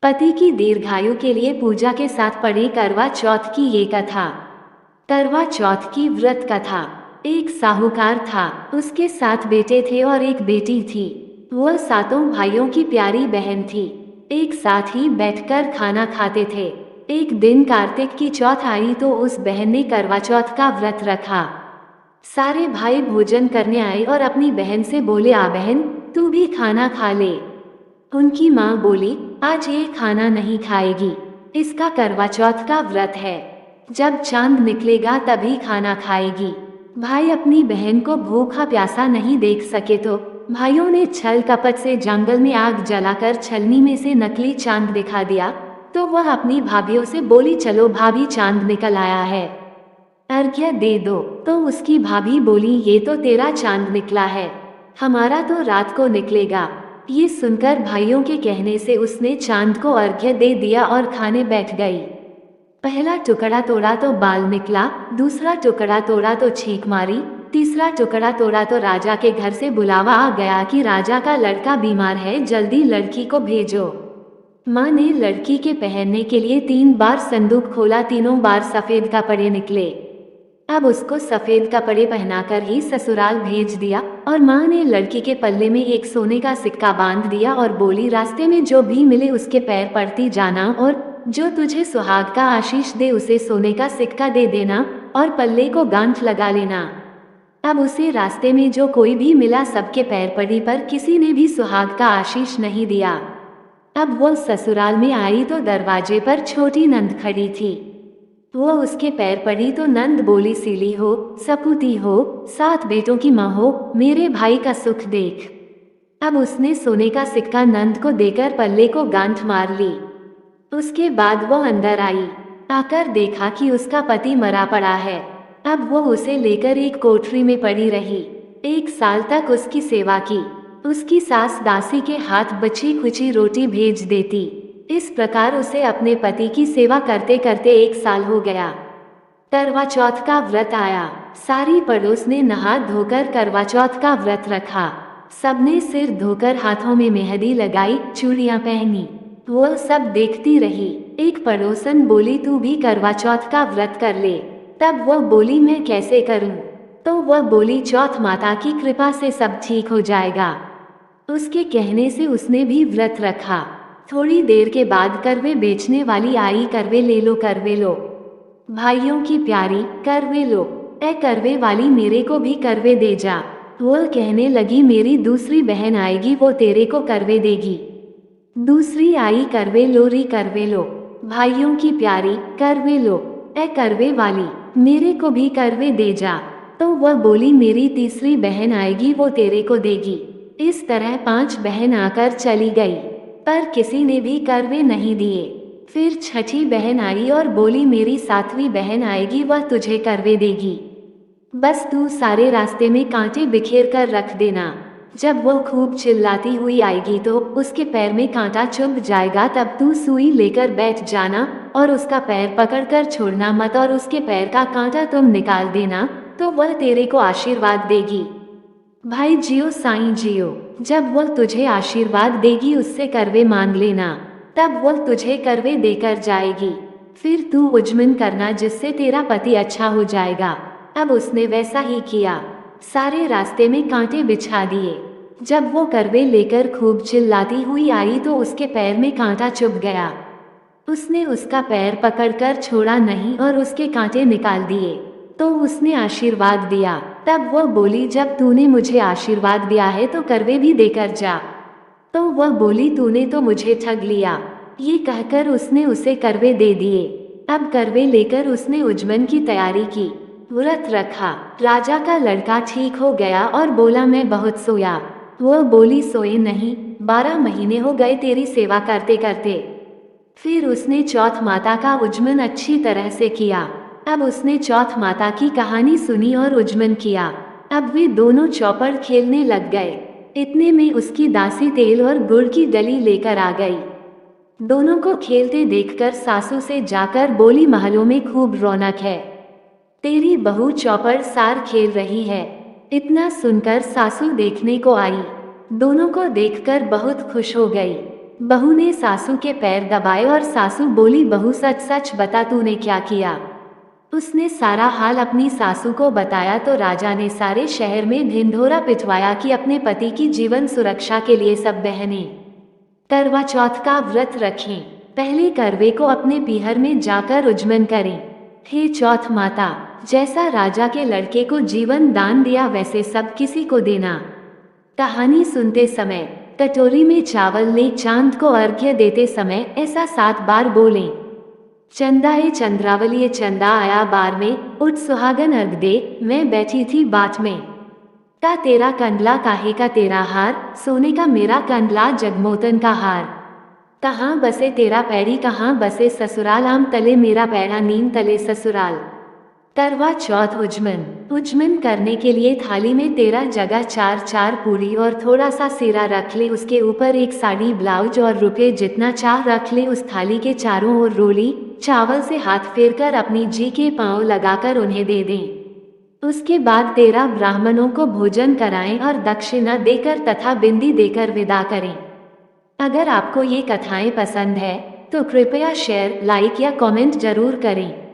पति की दीर्घायु के लिए पूजा के साथ पढ़े करवा चौथ की ये कथा। करवा चौथ की व्रत कथा। एक साहूकार था, उसके 7 बेटे थे और एक बेटी थी। वह सातों भाइयों की प्यारी बहन थी। एक साथ ही बैठकर खाना खाते थे। एक दिन कार्तिक की चौथ आई तो उस बहन ने करवा चौथ का व्रत रखा। सारे भाई भोजन करने आए और अपनी बहन से बोले, आ बहन, तू भी खाना खा ले। उनकी माँ बोली, आज ये खाना नहीं खाएगी, इसका करवा चौथ का व्रत है, जब चांद निकलेगा तभी खाना खाएगी। भाई अपनी बहन को भूखा प्यासा नहीं देख सके तो भाइयों ने छल कपट से जंगल में आग जलाकर छलनी में से नकली चांद दिखा दिया। तो वह अपनी भाभीियों से बोली, चलो भाभी, चांद निकल आया है, अर्घ्य दे दो। तो उसकी भाभी बोली, ये तो तेरा चांद निकला है, हमारा तो रात को निकलेगा। ये सुनकर भाइयों के कहने से उसने चांद को अर्घ्य दे दिया और खाने बैठ गई। पहला टुकड़ा तोड़ा तो बाल निकला, दूसरा टुकड़ा तोड़ा तो छींक मारी, तीसरा टुकड़ा तोड़ा तो राजा के घर से बुलावा आ गया कि राजा का लड़का बीमार है, जल्दी लड़की को भेजो। माँ ने लड़की के पहनने के लिए 3 बार संदूक खोला, तीनों बार सफेद कपड़े निकले। अब उसको सफेद कपड़े पहनाकर ही ससुराल भेज दिया और माँ ने लड़की के पल्ले में एक सोने का सिक्का बांध दिया और बोली, रास्ते में जो भी मिले उसके पैर पड़ती जाना और जो तुझे सुहाग का आशीष दे उसे सोने का सिक्का दे देना और पल्ले को गांठ लगा लेना। अब उसे रास्ते में जो कोई भी मिला सबके पैर पड़ी, पर किसी ने भी सुहाग का आशीष नहीं दिया। अब वो ससुराल में आई तो दरवाजे पर छोटी नंद खड़ी थी। वो उसके पैर पड़ी तो नंद बोली, सीली हो, सपूती हो, 7 बेटों की माँ हो, मेरे भाई का सुख देख। अब उसने सोने का सिक्का नंद को देकर पल्ले को गांठ मार ली। उसके बाद वो अंदर आई, आकर देखा कि उसका पति मरा पड़ा है। अब वो उसे लेकर एक कोठरी में पड़ी रही। 1 साल तक उसकी सेवा की। उसकी सास दासी के हाथ बची खुची रोटी भेज देती। इस प्रकार उसे अपने पति की सेवा करते करते 1 साल हो गया। करवा चौथ का व्रत आया। सारी पड़ोस ने नहा धोकर करवा चौथ का व्रत रखा। सबने सिर धोकर हाथों में मेहंदी लगाई, चूड़ियां पहनी। वो सब देखती रही। एक पड़ोसन बोली, तू भी करवा चौथ का व्रत कर ले। तब वह बोली, मैं कैसे करूं? तो वह बोली, चौथ माता की कृपा से सब ठीक हो जाएगा। उसके कहने से उसने भी व्रत रखा। थोड़ी देर के बाद करवे बेचने वाली आई, करवे ले लो, करवे लो। भाइयों की प्यारी, करवे लो। ए करवे वाली, मेरे को भी करवे दे जा। वो कहने लगी, मेरी दूसरी बहन आएगी, वो तेरे को करवे देगी। दूसरी आई, करवे लो री, करवे लो। भाइयों की प्यारी, करवे लो। ए करवे वाली, मेरे को भी करवे दे जा। तो वह बोली, मेरी तीसरी बहन आएगी, वो तेरे को देगी। इस तरह 5 बहन आकर चली गई, पर किसी ने भी करवे नहीं दिए। फिर छठी बहन आई और बोली, मेरी 7वीं बहन आएगी, वह तुझे करवे देगी। बस तू सारे रास्ते में कांटे बिखेर कर रख देना। जब वो खूब चिल्लाती हुई आएगी तो उसके पैर में कांटा चुभ जाएगा, तब तू सुई लेकर बैठ जाना और उसका पैर पकड़कर छोड़ना मत और उसके पैर का कांटा तुम निकाल देना, तो वह तेरे को आशीर्वाद देगी। भाई जियो, साईं जियो। जब वह तुझे आशीर्वाद देगी उससे करवे मांग लेना, तब वह तुझे करवे देकर जाएगी। फिर तू उज्मन करना, जिससे तेरा पति अच्छा हो जाएगा। अब उसने वैसा ही किया। सारे रास्ते में कांटे बिछा दिए। जब वो करवे लेकर खूब चिल्लाती हुई आई तो उसके पैर में कांटा चुभ गया। उसने उसका पैर पकड़कर छोड़ा नहीं और उसके कांटे निकाल दिए। तो उसने आशीर्वाद दिया। तब वह बोली, जब तूने मुझे आशीर्वाद दिया है तो करवे भी देकर जा। तो वह बोली, तूने तो मुझे ठग लिया। ये कहकर उसने उसे करवे दे दिए। अब करवे लेकर उसने उज्मन की तैयारी की, व्रत रखा। राजा का लड़का ठीक हो गया और बोला, मैं बहुत सोया। वह बोली, सोए नहीं, 12 महीने हो गए तेरी सेवा करते करते। फिर उसने चौथ माता का उज्मन अच्छी तरह से किया। अब उसने चौथ माता की कहानी सुनी और उज्मन किया। अब वे दोनों चौपड़ खेलने लग गए। इतने में उसकी दासी तेल और गुड़ की डली लेकर आ गई। दोनों को खेलते देखकर सासू से जाकर बोली, महलों में खूब रौनक है, तेरी बहू चौपड़ सार खेल रही है। इतना सुनकर सासू देखने को आई। दोनों को देखकर बहुत खुश हो गई। बहू ने सासू के पैर दबाए और सासू बोली, बहू सच सच बता तूने क्या किया। उसने सारा हाल अपनी सासू को बताया तो राजा ने सारे शहर में ढिंढोरा पिटवाया कि अपने पति की जीवन सुरक्षा के लिए सब बहनें करवा चौथ का व्रत रखें। पहले करवे को अपने पीहर में जाकर उज्जमन करें। हे चौथ माता, जैसा राजा के लड़के को जीवन दान दिया वैसे सब किसी को देना। कहानी सुनते समय कटोरी में चावल ले चांद को अर्घ्य देते समय ऐसा 7 बार बोलें। चंदा ए चंद्रावली ए चंदा आया बार में, उठ सुहागन अर्घ दे, मैं बैठी थी बाट में। का तेरा कंडला काहे का तेरा हार, सोने का मेरा कंडला जगमोतन का हार। कहाँ बसे तेरा पैरी कहाँ बसे ससुराल, आम तले मेरा पैरा नीम तले ससुराल। करवा चौथ उज्जमन करने के लिए थाली में 13 जगह 4 पूरी और थोड़ा सा सीरा रख ले। उसके ऊपर एक साड़ी ब्लाउज और रुपये जितना चाह रख ले। उस थाली के चारों ओर रोली चावल से हाथ फेरकर अपनी जी के पांव लगाकर उन्हें दे दें। उसके बाद 13 ब्राह्मणों को भोजन कराएं और दक्षिणा देकर तथा बिंदी देकर विदा करें। अगर आपको ये कथाएं पसंद है तो कृपया शेयर, लाइक या कमेंट जरूर करें।